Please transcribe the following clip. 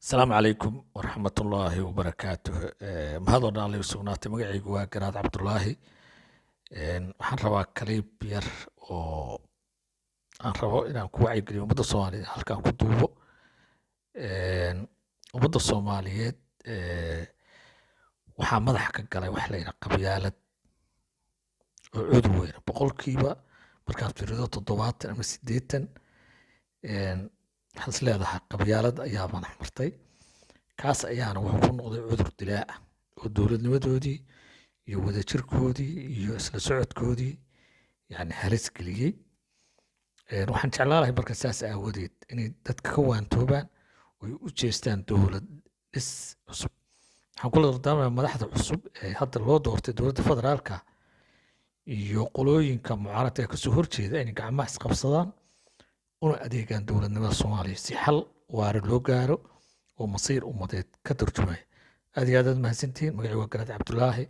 السلام عليكم ورحمة الله وبركاته. mahadoo dhan alla sugnaatay magacaygu waa Garaad Cabdulaahi. Waxaan rabaa kaliib yar oo aan rabo inaan ku wacyigeliyo ummadda Soomaaliyeed halkaan ku duubo. Ummadda Soomaaliyeed waxaa madaxa ka galay wax la yidhaha qabyaalad oo cudur weyn boqolkiiba markaad fiirido 70 ama 80 waxaad is leedahay qabyaalad ayaa madax martay. kaas ayaana wuxuu ku noqday cudur dilaac ah oo dowladnimadoodii iyo wadajirkoodii iyo isla socodkoodii yani halis geliyey. waxaan jeclaan lahay marka saas aawadeed inay dadka ka waantoobaan oy u jeestaan dowlad dhis cusub. waxaan kula dardaarmayaa madaxda cusub ee hadda loo doortay dowladda federaalka iyo qolooyinka mucaaradka ee kasoo horjeeda inay gacmaha isqabsadaan una adeegaan dowladnimada Soomaaliya si xal waara loo gaaro oo masiir ummadeed ka turjumaya. aad iyo aad mahadsantihiin. magacaygu waa Garaad Cabdulaahi.